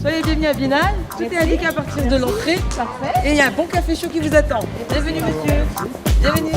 Soyez bienvenus à Biennale, tout est indiqué à partir de l'entrée. Parfait. Et il y a un bon café chaud qui vous attend. Bienvenue monsieur, bienvenue.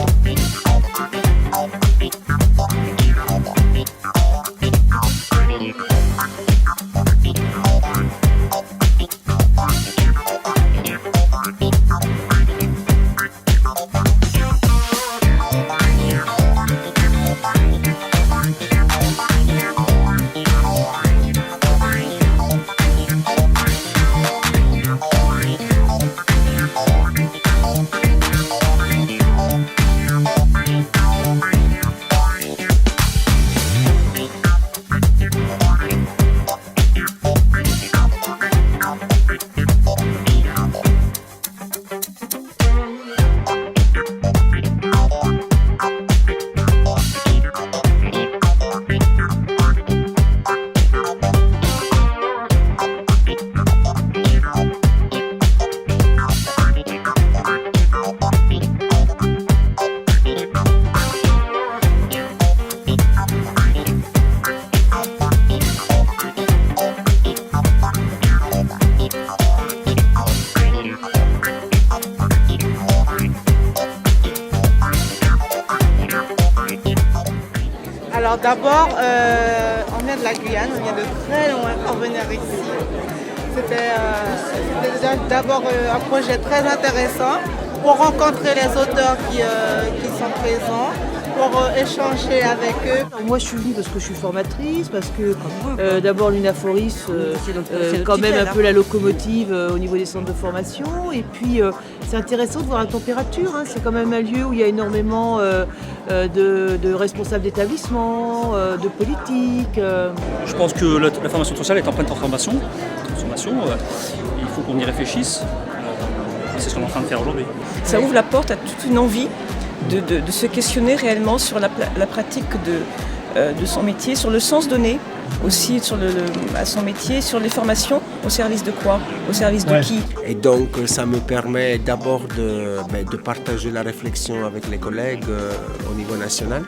Alors d'abord, on vient de la Guyane, on vient de très loin pour venir ici. C'était déjà d'abord un projet très intéressant pour rencontrer les auteurs qui sont présents, pour échanger avec eux. Moi je suis venue parce que je suis formatrice, parce que d'abord l'Unaforis c'est quand même un peu la locomotive au niveau des centres de formation, et puis c'est intéressant de voir la température, hein. C'est quand même un lieu où il y a énormément de responsables d'établissement, de politique. Je pense que la formation sociale est en pleine transformation. Il faut qu'on y réfléchisse. C'est ce qu'on est en train de faire aujourd'hui. Ça ouvre la porte à toute une envie de se questionner réellement sur la pratique de son métier, sur le sens donné aussi à son métier, sur les formations, au service de quoi, au service de qui. Et donc ça me permet d'abord de partager la réflexion avec les collègues au niveau national.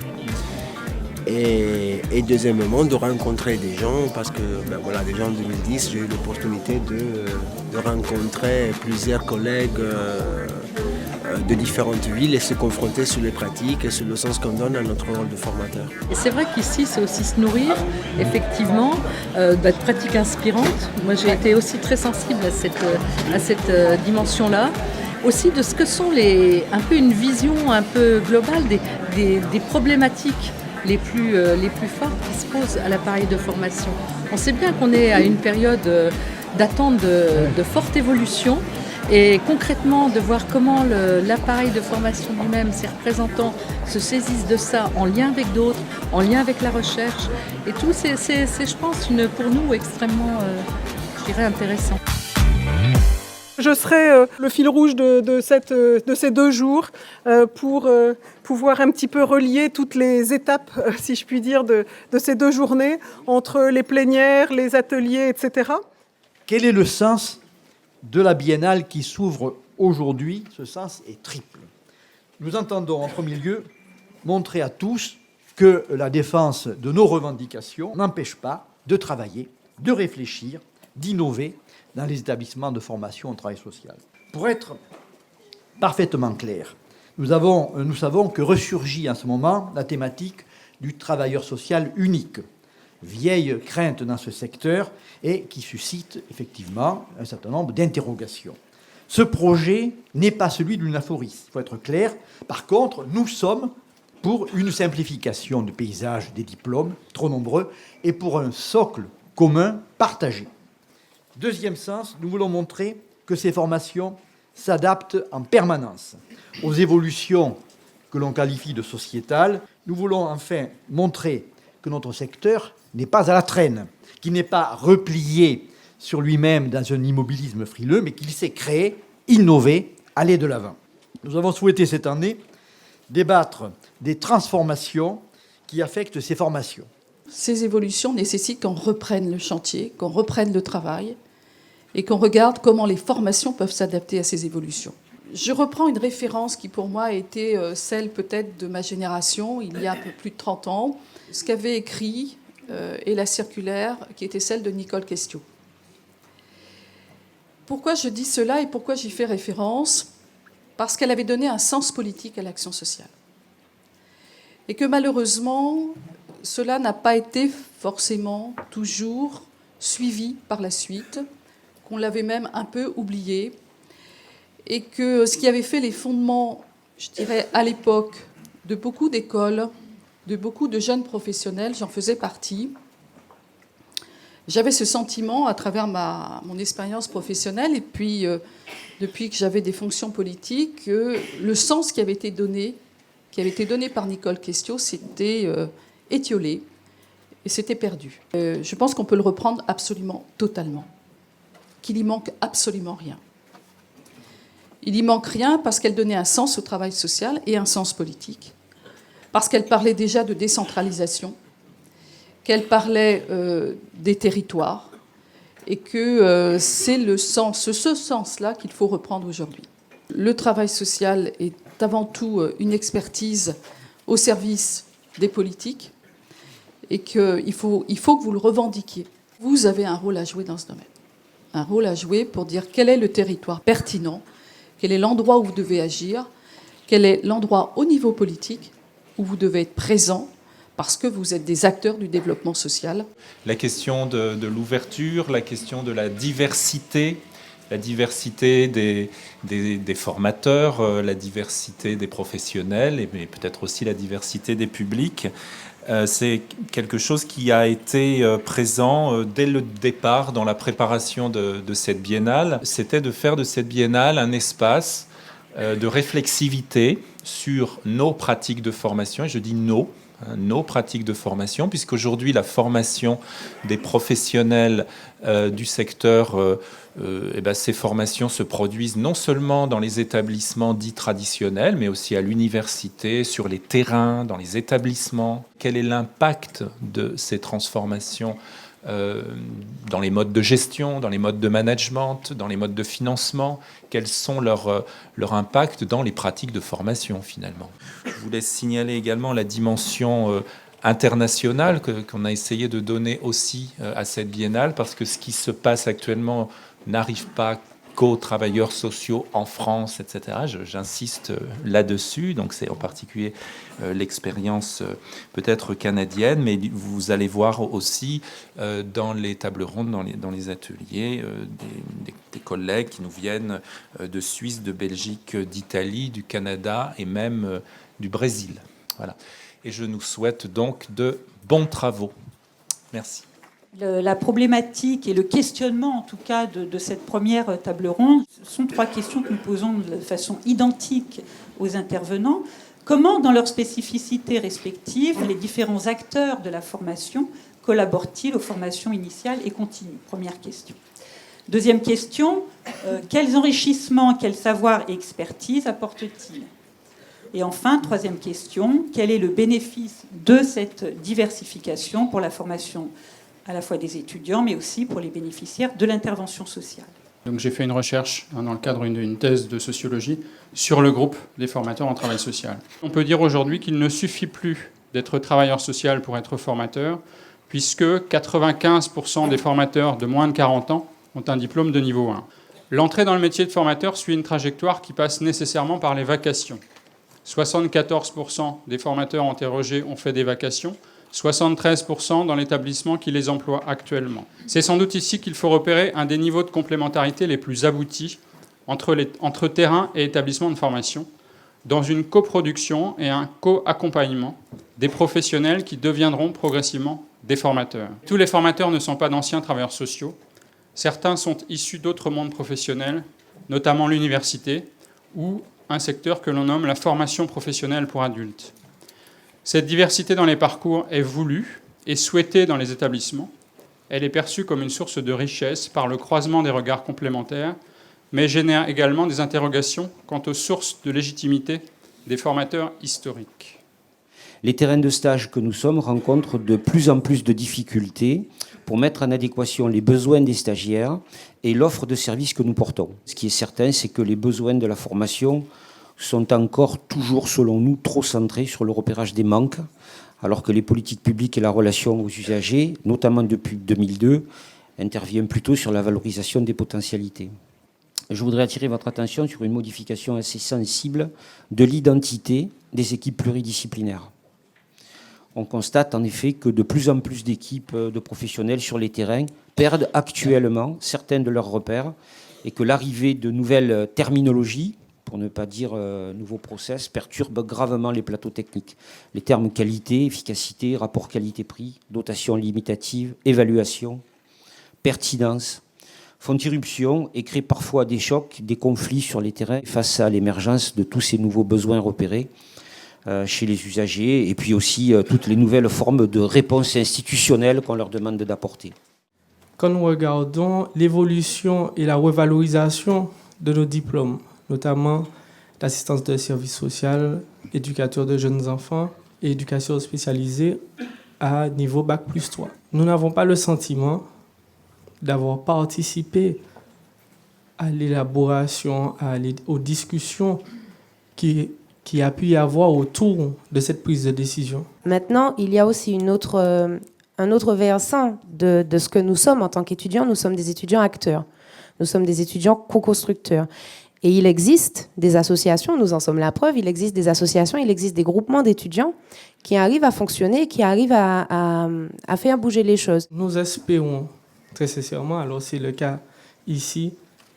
Et deuxièmement, de rencontrer des gens, parce que déjà en 2010, j'ai eu l'opportunité de rencontrer plusieurs collègues de différentes villes et se confronter sur les pratiques et sur le sens qu'on donne à notre rôle de formateur. Et c'est vrai qu'ici, c'est aussi se nourrir, effectivement, de pratiques inspirantes. Moi, j'ai été aussi très sensible à cette dimension-là. Aussi de ce que sont un peu une vision un peu globale des problématiques les plus fortes qui se posent à l'appareil de formation. On sait bien qu'on est à une période d'attente de forte évolution, et concrètement de voir comment l'appareil de formation lui-même, ses représentants se saisissent de ça en lien avec d'autres, en lien avec la recherche, et tout, c'est je pense, pour nous extrêmement, intéressant. Je serai le fil rouge de ces 2 jours pour pouvoir un petit peu relier toutes les étapes, si je puis dire, de ces 2 journées, entre les plénières, les ateliers, etc. Quel est le sens de la biennale qui s'ouvre aujourd'hui? Ce sens est triple. Nous entendons en premier lieu montrer à tous que la défense de nos revendications n'empêche pas de travailler, de réfléchir, d'innover dans les établissements de formation au travail social. Pour être parfaitement clair, nous savons que ressurgit en ce moment la thématique du travailleur social unique, vieille crainte dans ce secteur et qui suscite effectivement un certain nombre d'interrogations. Ce projet n'est pas celui de l'Unaforis, il faut être clair. Par contre, nous sommes pour une simplification du paysage des diplômes, trop nombreux, et pour un socle commun partagé. Deuxième sens, nous voulons montrer que ces formations s'adaptent en permanence aux évolutions que l'on qualifie de sociétales. Nous voulons enfin montrer que notre secteur n'est pas à la traîne, qu'il n'est pas replié sur lui-même dans un immobilisme frileux, mais qu'il sait créer, innover, aller de l'avant. Nous avons souhaité cette année débattre des transformations qui affectent ces formations. Ces évolutions nécessitent qu'on reprenne le chantier, qu'on reprenne le travail et qu'on regarde comment les formations peuvent s'adapter à ces évolutions. Je reprends une référence qui pour moi a été celle peut-être de ma génération, il y a un peu plus de 30 ans, ce qu'avait écrit et la circulaire qui était celle de Nicole Questiaux. Pourquoi je dis cela et pourquoi j'y fais référence? Parce qu'elle avait donné un sens politique à l'action sociale. Et que malheureusement, cela n'a pas été forcément toujours suivi par la suite, qu'on l'avait même un peu oublié, et que ce qui avait fait les fondements, je dirais, à l'époque, de beaucoup d'écoles, de beaucoup de jeunes professionnels, j'en faisais partie. J'avais ce sentiment à travers mon expérience professionnelle, et puis depuis que j'avais des fonctions politiques, que le sens qui avait été donné par Nicole Questiaux, s'était étiolé et s'était perdu. Je pense qu'on peut le reprendre absolument, totalement, qu'il y manque absolument rien. Il y manque rien parce qu'elle donnait un sens au travail social et un sens politique, parce qu'elle parlait déjà de décentralisation, qu'elle parlait des territoires, et que c'est ce sens-là qu'il faut reprendre aujourd'hui. Le travail social est avant tout une expertise au service des politiques, et qu'il faut que vous le revendiquiez. Vous avez un rôle à jouer dans ce domaine, un rôle à jouer pour dire quel est le territoire pertinent, quel est l'endroit où vous devez agir, quel est l'endroit au niveau politique où vous devez être présent, parce que vous êtes des acteurs du développement social. La question de l'ouverture, la question de la diversité des formateurs, la diversité des professionnels, mais peut-être aussi la diversité des publics. C'est quelque chose qui a été présent dès le départ dans la préparation de cette biennale. C'était de faire de cette biennale un espace de réflexivité sur nos pratiques de formation, et je dis nos pratiques de formation, puisqu'aujourd'hui la formation des professionnels du secteur, ces formations se produisent non seulement dans les établissements dits traditionnels, mais aussi à l'université, sur les terrains, dans les établissements. Quel est l'impact de ces transformations dans les modes de gestion, dans les modes de management, dans les modes de financement? Quels sont leur impact dans les pratiques de formation, finalement? Je voulais signaler également la dimension internationale qu'on a essayé de donner aussi à cette biennale, parce que ce qui se passe actuellement n'arrive pas qu'aux travailleurs sociaux en France, etc. J'insiste là-dessus, donc c'est en particulier l'expérience peut-être canadienne, mais vous allez voir aussi dans les tables rondes, dans les ateliers, des collègues qui nous viennent de Suisse, de Belgique, d'Italie, du Canada et même du Brésil. Voilà. Et je nous souhaite donc de bons travaux. Merci. La problématique et le questionnement, en tout cas, de cette première table ronde, sont trois questions que nous posons de façon identique aux intervenants. Comment, dans leurs spécificités respectives, les différents acteurs de la formation collaborent-ils aux formations initiales et continues? Première question. Deuxième question, quels enrichissements, quels savoirs et expertise apportent-ils? Et enfin, troisième question, quel est le bénéfice de cette diversification pour la formation à la fois des étudiants, mais aussi pour les bénéficiaires de l'intervention sociale? Donc j'ai fait une recherche dans le cadre d'une thèse de sociologie sur le groupe des formateurs en travail social. On peut dire aujourd'hui qu'il ne suffit plus d'être travailleur social pour être formateur, puisque 95% des formateurs de moins de 40 ans ont un diplôme de niveau 1. L'entrée dans le métier de formateur suit une trajectoire qui passe nécessairement par les vacations. 74% des formateurs interrogés ont fait des vacations, 73% dans l'établissement qui les emploie actuellement. C'est sans doute ici qu'il faut repérer un des niveaux de complémentarité les plus aboutis entre terrain et établissement de formation, dans une coproduction et un co-accompagnement des professionnels qui deviendront progressivement des formateurs. Tous les formateurs ne sont pas d'anciens travailleurs sociaux. Certains sont issus d'autres mondes professionnels, notamment l'université ou un secteur que l'on nomme la formation professionnelle pour adultes. Cette diversité dans les parcours est voulue et souhaitée dans les établissements. Elle est perçue comme une source de richesse par le croisement des regards complémentaires, mais génère également des interrogations quant aux sources de légitimité des formateurs historiques. Les terrains de stage que nous sommes rencontrent de plus en plus de difficultés pour mettre en adéquation les besoins des stagiaires et l'offre de services que nous portons. Ce qui est certain, c'est que les besoins de la formation sont encore toujours, selon nous, trop centrés sur le repérage des manques, alors que les politiques publiques et la relation aux usagers, notamment depuis 2002, interviennent plutôt sur la valorisation des potentialités. Je voudrais attirer votre attention sur une modification assez sensible de l'identité des équipes pluridisciplinaires. On constate en effet que de plus en plus d'équipes de professionnels sur les terrains perdent actuellement certains de leurs repères et que l'arrivée de nouvelles terminologies, pour ne pas dire nouveaux process, perturbe gravement les plateaux techniques. Les termes qualité, efficacité, rapport qualité-prix, dotation limitative, évaluation, pertinence, font irruption et créent parfois des chocs, des conflits sur les terrains face à l'émergence de tous ces nouveaux besoins repérés chez les usagers et puis aussi toutes les nouvelles formes de réponses institutionnelles qu'on leur demande d'apporter. Quand nous regardons l'évolution et la revalorisation de nos diplômes, notamment l'assistance de service social, éducateur de jeunes enfants et éducation spécialisée à niveau Bac+3, nous n'avons pas le sentiment d'avoir participé à l'élaboration, aux discussions qui a pu y avoir autour de cette prise de décision. Maintenant, il y a aussi un autre versant de ce que nous sommes en tant qu'étudiants. Nous sommes des étudiants acteurs. Nous sommes des étudiants co-constructeurs. Et il existe des associations, nous en sommes la preuve, il existe des associations, il existe des groupements d'étudiants qui arrivent à fonctionner, qui arrivent à faire bouger les choses. Nous espérons très sincèrement, alors c'est le cas ici,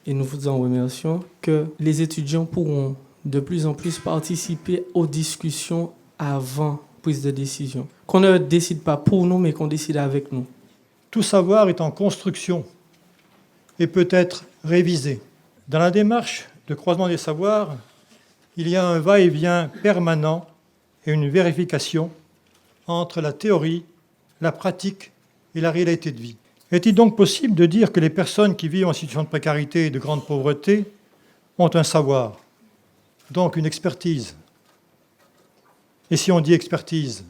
et nous vous en remercions, que les étudiants pourront de plus en plus participer aux discussions avant prise de décision. Qu'on ne décide pas pour nous, mais qu'on décide avec nous. Tout savoir est en construction et peut être révisé. Dans la démarche de croisement des savoirs, il y a un va-et-vient permanent et une vérification entre la théorie, la pratique et la réalité de vie. Est-il donc possible de dire que les personnes qui vivent en situation de précarité et de grande pauvreté ont un savoir, donc une expertise? Et si on dit expertise,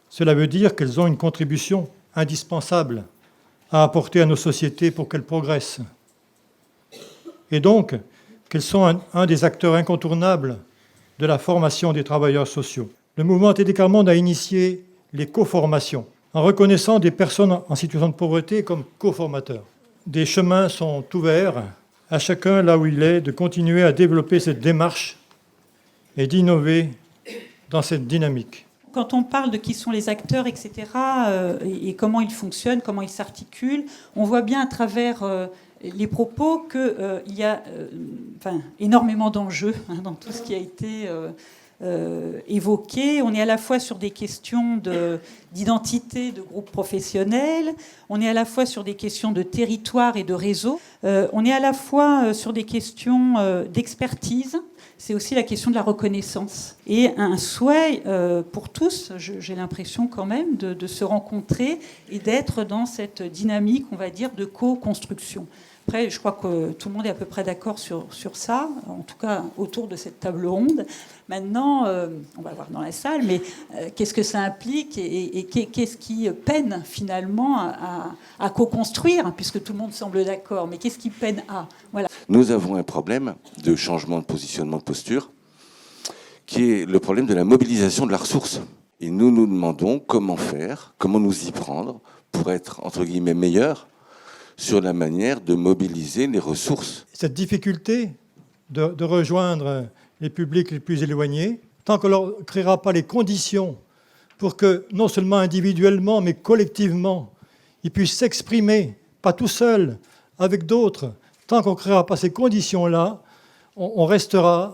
cela veut dire qu'elles ont une contribution indispensable à apporter à nos sociétés pour qu'elles progressent. Et donc qu'elles sont un des acteurs incontournables de la formation des travailleurs sociaux. Le mouvement TDK Monde a initié les co-formations, en reconnaissant des personnes en situation de pauvreté comme co-formateurs. Des chemins sont ouverts à chacun là où il est de continuer à développer cette démarche et d'innover dans cette dynamique. Quand on parle de qui sont les acteurs, etc., et comment ils fonctionnent, comment ils s'articulent, on voit bien à travers les propos qu'il y a énormément d'enjeux dans tout ce qui a été évoqué. On est à la fois sur des questions d'identité de groupes professionnels, on est à la fois sur des questions de territoire et de réseau, on est à la fois sur des questions d'expertise. C'est aussi la question de la reconnaissance. Et un souhait pour tous, j'ai l'impression quand même, de se rencontrer et d'être dans cette dynamique, on va dire, de co-construction. Après, je crois que tout le monde est à peu près d'accord sur ça, en tout cas autour de cette table ronde. Maintenant, on va voir dans la salle, mais qu'est-ce que ça implique et qu'est-ce qui peine finalement à co-construire, puisque tout le monde semble d'accord, mais qu'est-ce qui peine à... Voilà. Nous avons un problème de changement de positionnement de posture, qui est le problème de la mobilisation de la ressource. Et nous nous demandons comment faire, comment nous y prendre pour être, entre guillemets, meilleurs sur la manière de mobiliser les ressources. Cette difficulté de rejoindre les publics les plus éloignés, tant qu'on ne leur créera pas les conditions pour que, non seulement individuellement, mais collectivement, ils puissent s'exprimer, pas tout seuls, avec d'autres, tant qu'on ne créera pas ces conditions-là, on restera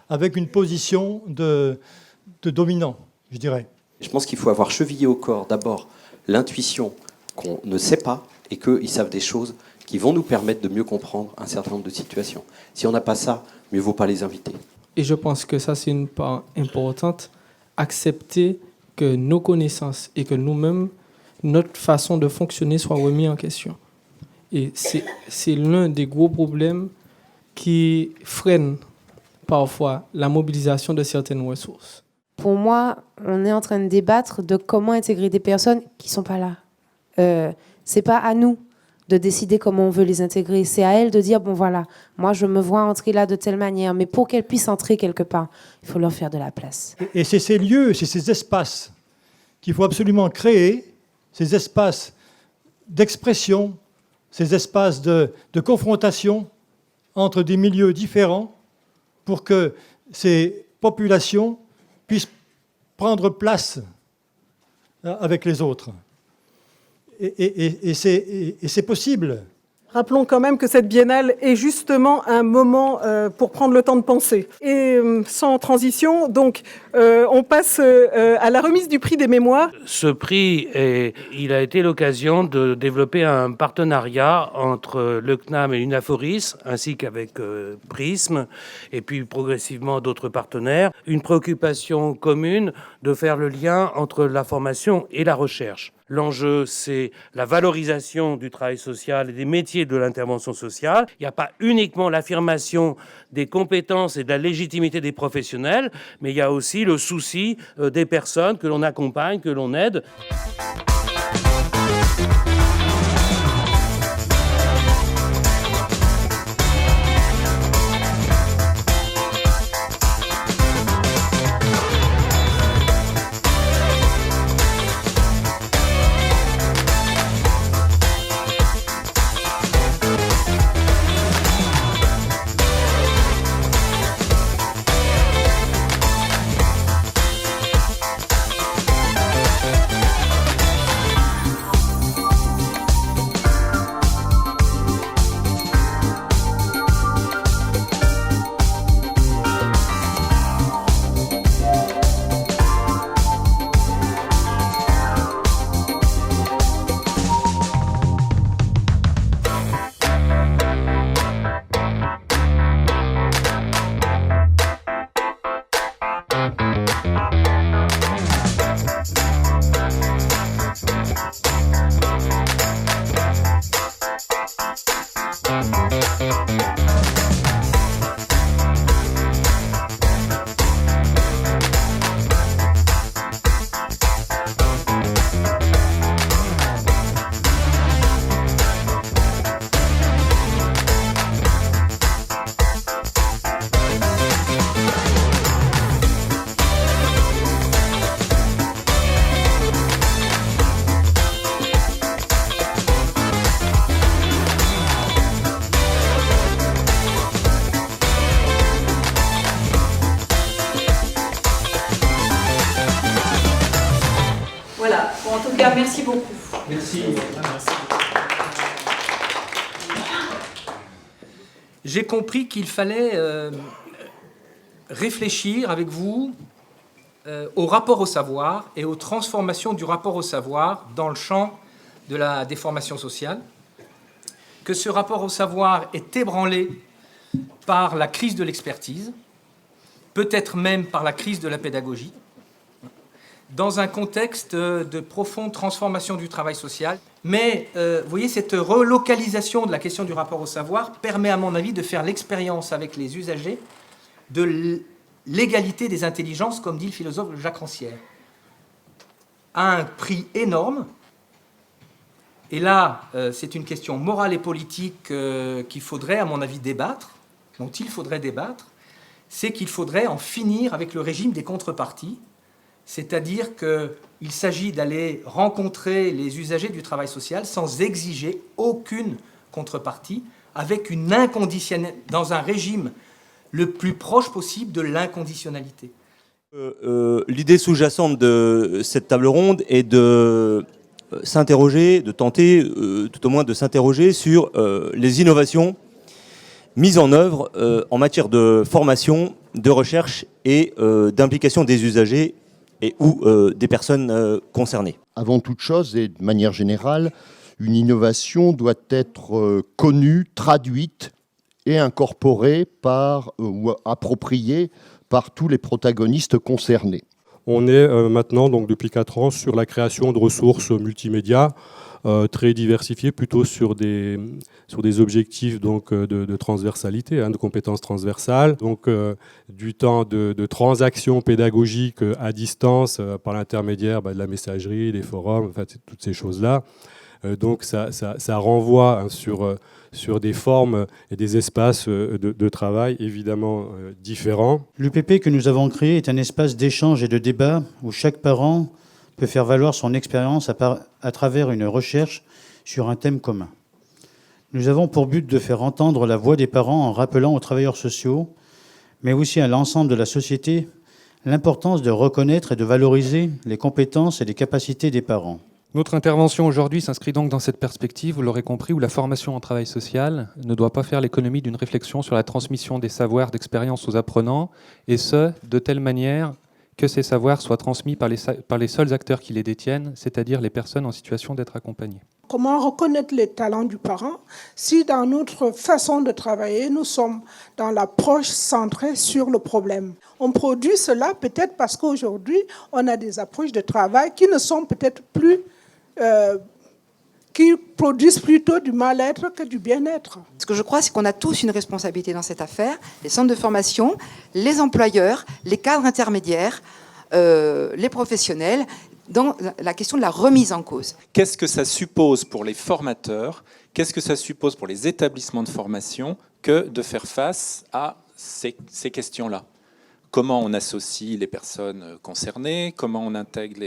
avec une position de dominant, je dirais. Je pense qu'il faut avoir chevillé au corps d'abord l'intuition qu'on ne sait pas et qu'ils savent des choses qui vont nous permettre de mieux comprendre un certain nombre de situations. Si on n'a pas ça, mieux vaut pas les inviter. Et je pense que ça, c'est une part importante. Accepter que nos connaissances et que nous-mêmes, notre façon de fonctionner soit remis en question. Et c'est l'un des gros problèmes qui freine parfois la mobilisation de certaines ressources. Pour moi, on est en train de débattre de comment intégrer des personnes qui ne sont pas là. C'est pas à nous de décider comment on veut les intégrer. C'est à elles de dire, bon voilà, moi je me vois entrer là de telle manière, mais pour qu'elles puissent entrer quelque part, il faut leur faire de la place. Et c'est ces lieux, c'est ces espaces qu'il faut absolument créer, ces espaces d'expression, ces espaces de confrontation entre des milieux différents pour que ces populations puissent prendre place avec les autres. Et c'est possible. Rappelons quand même que cette biennale est justement un moment pour prendre le temps de penser. Et sans transition, donc, on passe à la remise du prix des mémoires. Ce prix, il a été l'occasion de développer un partenariat entre le CNAM et l'UNAFORIS, ainsi qu'avec Prism, et puis progressivement d'autres partenaires. Une préoccupation commune de faire le lien entre la formation et la recherche. L'enjeu, c'est la valorisation du travail social et des métiers de l'intervention sociale. Il n'y a pas uniquement l'affirmation des compétences et de la légitimité des professionnels, mais il y a aussi le souci des personnes que l'on accompagne, que l'on aide. Voilà, bon, en tout cas, merci beaucoup. Merci. J'ai compris qu'il fallait réfléchir avec vous au rapport au savoir et aux transformations du rapport au savoir dans le champ de la déformation sociale, que ce rapport au savoir est ébranlé par la crise de l'expertise, peut-être même par la crise de la pédagogie, dans un contexte de profonde transformation du travail social. Mais, vous voyez, cette relocalisation de la question du rapport au savoir permet, à mon avis, de faire l'expérience avec les usagers de l'égalité des intelligences, comme dit le philosophe Jacques Rancière, à un prix énorme. Et là, c'est une question morale et politique qu'il faudrait, à mon avis, débattre, dont il faudrait débattre, c'est qu'il faudrait en finir avec le régime des contreparties, c'est-à-dire qu'il s'agit d'aller rencontrer les usagers du travail social sans exiger aucune contrepartie, avec une inconditionnalité, dans un régime le plus proche possible de l'inconditionnalité. L'idée sous-jacente de cette table ronde est de s'interroger, de tenter tout au moins de s'interroger sur les innovations mises en œuvre en matière de formation, de recherche et d'implication des usagers et ou des personnes concernées. Avant toute chose et de manière générale, une innovation doit être connue, traduite et incorporée par, ou appropriée par tous les protagonistes concernés. On est maintenant, donc depuis 4 ans, sur la création de ressources multimédia très diversifiées, plutôt sur des objectifs donc, de transversalité, de compétences transversales, donc du temps de transactions pédagogiques à distance par l'intermédiaire de la messagerie, des forums, enfin, toutes ces choses-là, Donc ça renvoie sur des formes et des espaces de travail évidemment différents. L'UPP que nous avons créé est un espace d'échange et de débat où chaque parent peut faire valoir son expérience à travers une recherche sur un thème commun. Nous avons pour but de faire entendre la voix des parents en rappelant aux travailleurs sociaux, mais aussi à l'ensemble de la société, l'importance de reconnaître et de valoriser les compétences et les capacités des parents. Notre intervention aujourd'hui s'inscrit donc dans cette perspective, vous l'aurez compris, où la formation en travail social ne doit pas faire l'économie d'une réflexion sur la transmission des savoirs d'expérience aux apprenants, et ce, de telle manière que ces savoirs soient transmis par les seuls acteurs qui les détiennent, c'est-à-dire les personnes en situation d'être accompagnées. Comment reconnaître les talents du parent si dans notre façon de travailler, nous sommes dans l'approche centrée sur le problème? On produit cela peut-être parce qu'aujourd'hui, on a des approches de travail qui ne sont peut-être plus... qui produisent plutôt du mal-être que du bien-être. Ce que je crois, c'est qu'on a tous une responsabilité dans cette affaire, les centres de formation, les employeurs, les cadres intermédiaires, les professionnels, dans la question de la remise en cause. Qu'est-ce que ça suppose pour les formateurs, qu'est-ce que ça suppose pour les établissements de formation que de faire face à ces questions-là? Comment on associe les personnes concernées, comment on intègre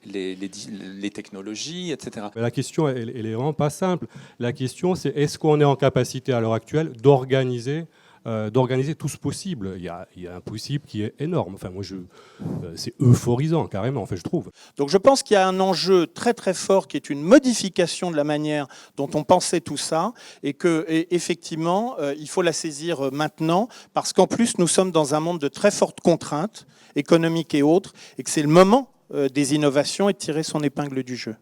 les technologies, etc. La question, elle est vraiment pas simple. La question, c'est est-ce qu'on est en capacité à l'heure actuelle d'organiser tout ce possible. Il y a un possible qui est énorme. Enfin, moi, c'est euphorisant, carrément, en fait, je trouve. Donc je pense qu'il y a un enjeu très très fort qui est une modification de la manière dont on pensait tout ça, et qu'effectivement, il faut la saisir maintenant, parce qu'en plus, nous sommes dans un monde de très fortes contraintes économiques et autres, et que c'est le moment des innovations et de tirer son épingle du jeu.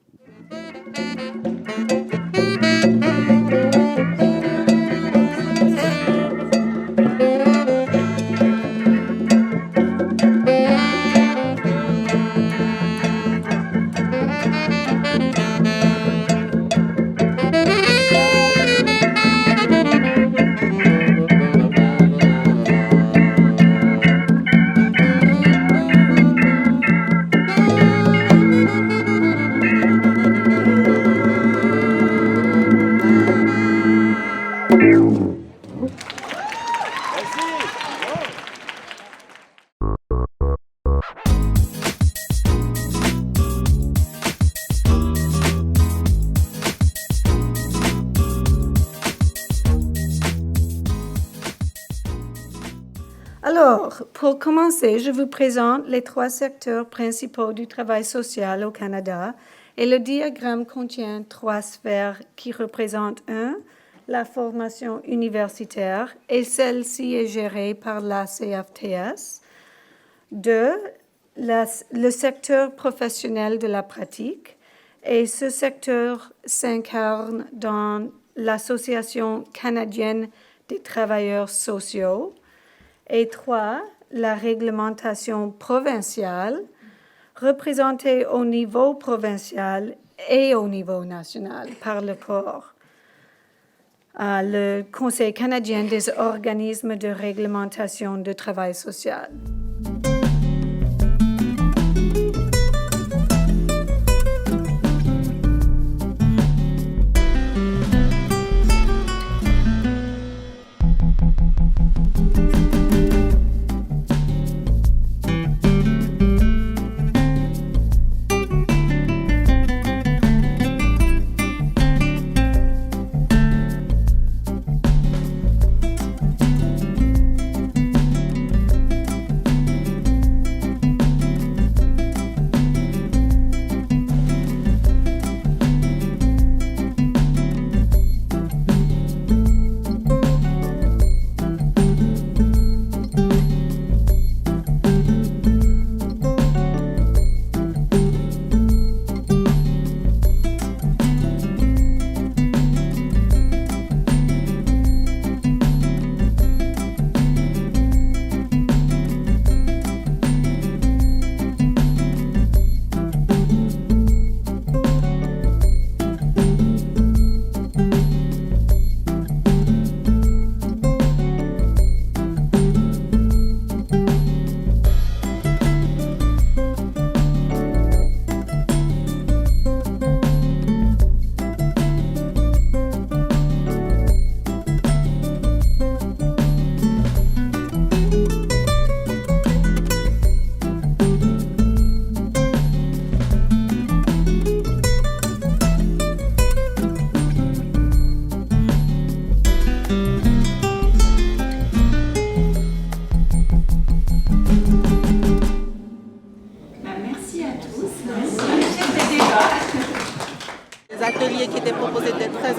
Alors, pour commencer, je vous présente les 3 secteurs principaux du travail social au Canada et le diagramme contient 3 sphères qui représentent 1. La formation universitaire et celle-ci est gérée par la CFTS. 2. Le secteur professionnel de la pratique et ce secteur s'incarne dans l'Association canadienne des travailleurs sociaux. Et 3, la réglementation provinciale, représentée au niveau provincial et au niveau national par le corps. Le Conseil canadien des organismes de réglementation de travail social.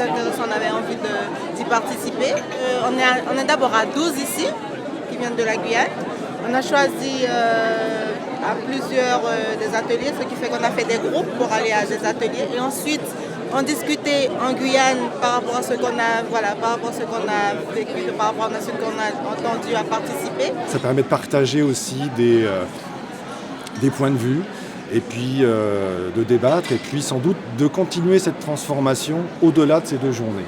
intéressant, on avait envie d'y participer. On est d'abord à 12 ici, qui viennent de la Guyane. On a choisi à plusieurs des ateliers, ce qui fait qu'on a fait des groupes pour aller à des ateliers. Et ensuite, on discutait en Guyane par rapport à ce qu'on a, par rapport à ce qu'on a vécu, par rapport à ce qu'on a entendu à participer. Ça permet de partager aussi des points de vue, et puis de débattre, et puis sans doute de continuer cette transformation au-delà de ces 2 journées.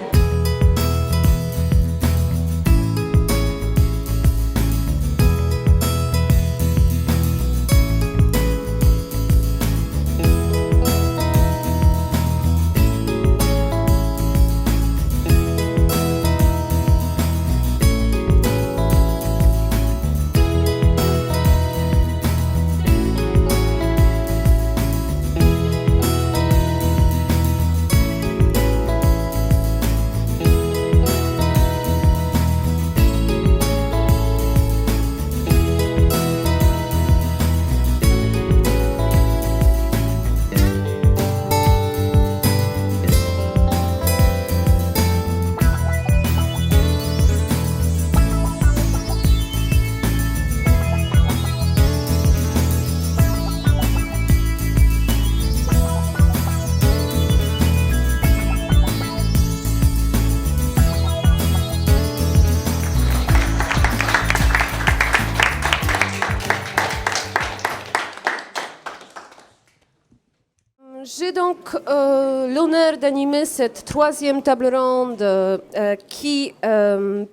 J'ai donc l'honneur d'animer cette 3e table ronde qui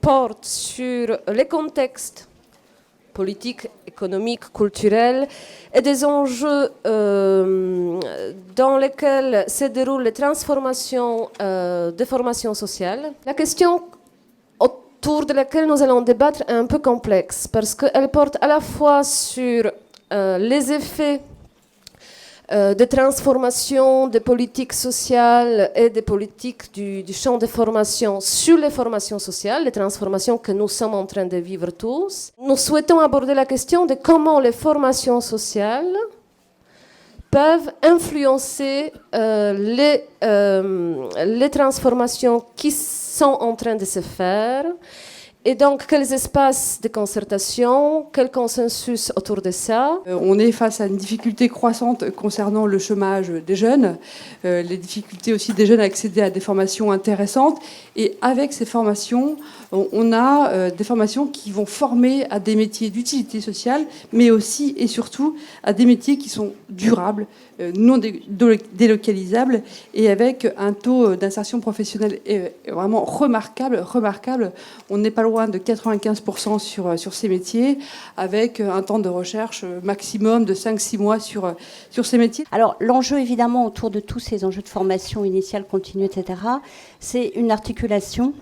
porte sur les contextes politiques, économiques, culturels et des enjeux dans lesquels se déroulent les transformations des formations sociales. La question autour de laquelle nous allons débattre est un peu complexe parce qu'elle porte à la fois sur les effets de transformation des politiques sociales et des politiques du champ de formation sur les formations sociales, les transformations que nous sommes en train de vivre tous. Nous souhaitons aborder la question de comment les formations sociales peuvent influencer les transformations qui sont en train de se faire. Et donc, quels espaces de concertation, quel consensus autour de ça? On est face à une difficulté croissante concernant le chômage des jeunes, les difficultés aussi des jeunes à accéder à des formations intéressantes. Et avec ces formations, on a des formations qui vont former à des métiers d'utilité sociale, mais aussi et surtout à des métiers qui sont durables, non délocalisables, et avec un taux d'insertion professionnelle vraiment remarquable. On n'est pas loin de 95% sur ces métiers, avec un temps de recherche maximum de 5-6 mois sur ces métiers. Alors l'enjeu évidemment autour de tous ces enjeux de formation initiale, continue, etc., c'est une articulation.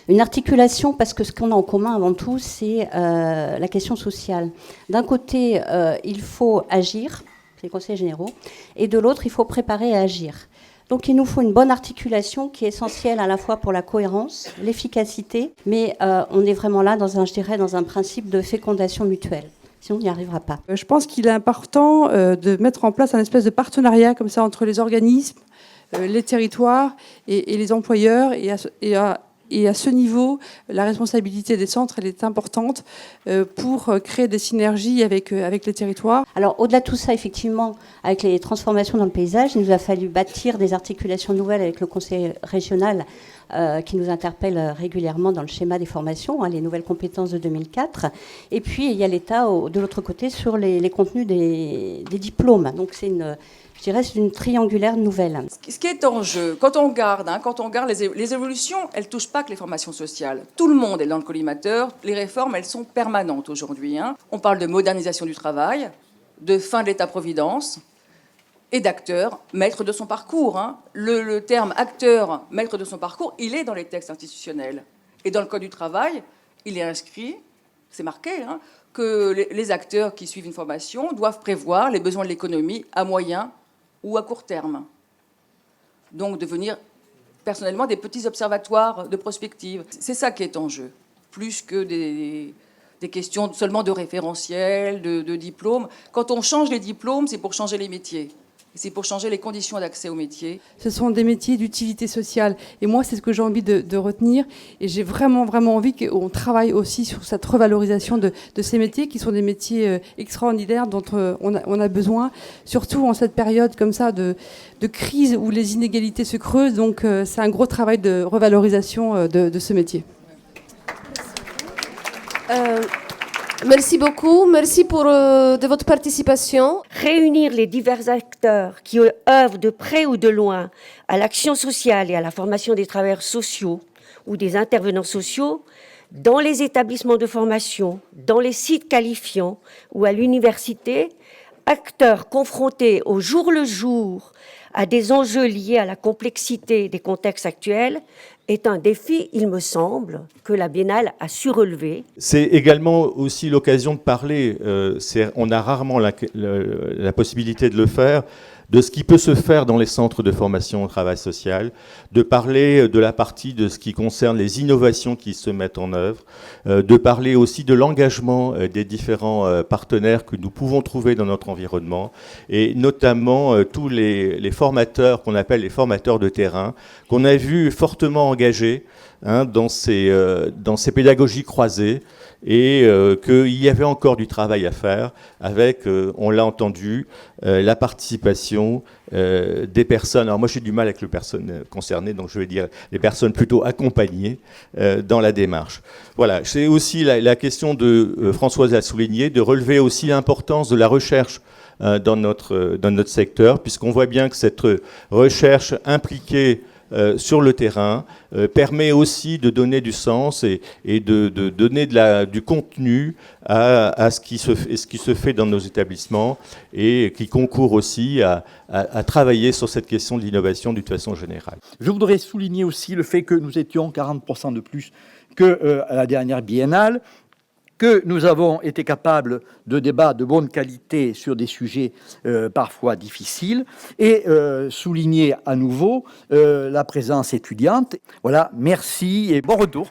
Une articulation parce que ce qu'on a en commun avant tout, c'est la question sociale. D'un côté, il faut agir, c'est les conseils généraux, et de l'autre, il faut préparer à agir. Donc il nous faut une bonne articulation qui est essentielle à la fois pour la cohérence, l'efficacité, mais on est vraiment là dans un principe de fécondation mutuelle. Sinon, on n'y arrivera pas. Je pense qu'il est important de mettre en place un espèce de partenariat comme ça entre les organismes, les territoires et les employeurs, et à ce niveau, la responsabilité des centres elle est importante pour créer des synergies avec les territoires. Alors au-delà de tout ça, effectivement, avec les transformations dans le paysage, il nous a fallu bâtir des articulations nouvelles avec le conseil régional qui nous interpelle régulièrement dans le schéma des formations, les nouvelles compétences de 2004. Et puis il y a l'État de l'autre côté sur les contenus des diplômes. Donc c'est une triangulaire nouvelle. Ce qui est en jeu, quand on regarde les évolutions, elles ne touchent pas que les formations sociales. Tout le monde est dans le collimateur. Les réformes, elles sont permanentes aujourd'hui. On parle de modernisation du travail, de fin de l'État-providence et d'acteur, maître de son parcours. Le terme acteur, maître de son parcours, il est dans les textes institutionnels. Et dans le Code du travail, il est inscrit, c'est marqué, que les acteurs qui suivent une formation doivent prévoir les besoins de l'économie à moyen ou à court terme. Donc devenir personnellement des petits observatoires de prospective. C'est ça qui est en jeu, plus que des questions seulement de référentiel, de diplômes. Quand on change les diplômes, c'est pour changer les métiers. c'est pour changer les conditions d'accès aux métiers. Ce sont des métiers d'utilité sociale. Et moi, c'est ce que j'ai envie de retenir. Et j'ai vraiment envie qu'on travaille aussi sur cette revalorisation de ces métiers, qui sont des métiers extraordinaires dont on a besoin, surtout en cette période comme ça de crise où les inégalités se creusent. Donc, c'est un gros travail de revalorisation de ce métier. Merci beaucoup, merci de votre participation. Réunir les divers acteurs qui œuvrent de près ou de loin à l'action sociale et à la formation des travailleurs sociaux ou des intervenants sociaux dans les établissements de formation, dans les sites qualifiants ou à l'université, acteurs confrontés au jour le jour à des enjeux liés à la complexité des contextes actuels, est un défi, il me semble, que la Biennale a su relever. C'est également aussi l'occasion de parler, on a rarement la possibilité de le faire, de ce qui peut se faire dans les centres de formation au travail social, de parler de la partie de ce qui concerne les innovations qui se mettent en œuvre, de parler aussi de l'engagement des différents partenaires que nous pouvons trouver dans notre environnement, et notamment tous les formateurs qu'on appelle les formateurs de terrain, qu'on a vu fortement engagés dans ces pédagogies croisées, et qu'il y avait encore du travail à faire avec, on l'a entendu, la participation des personnes. Alors moi j'ai du mal avec les personnes concernées, donc je vais dire les personnes plutôt accompagnées dans la démarche. Voilà, c'est aussi la question de Françoise a souligné, de relever aussi l'importance de la recherche dans notre secteur, puisqu'on voit bien que cette recherche impliquée sur le terrain permet aussi de donner du sens et de donner du contenu à ce qui se fait dans nos établissements, et qui concourt aussi à travailler sur cette question de l'innovation d'une façon générale. Je voudrais souligner aussi le fait que nous étions 40% de plus qu'à la dernière biennale, que nous avons été capables de débats de bonne qualité sur des sujets parfois difficiles, et souligner à nouveau la présence étudiante. Voilà, merci et bon retour.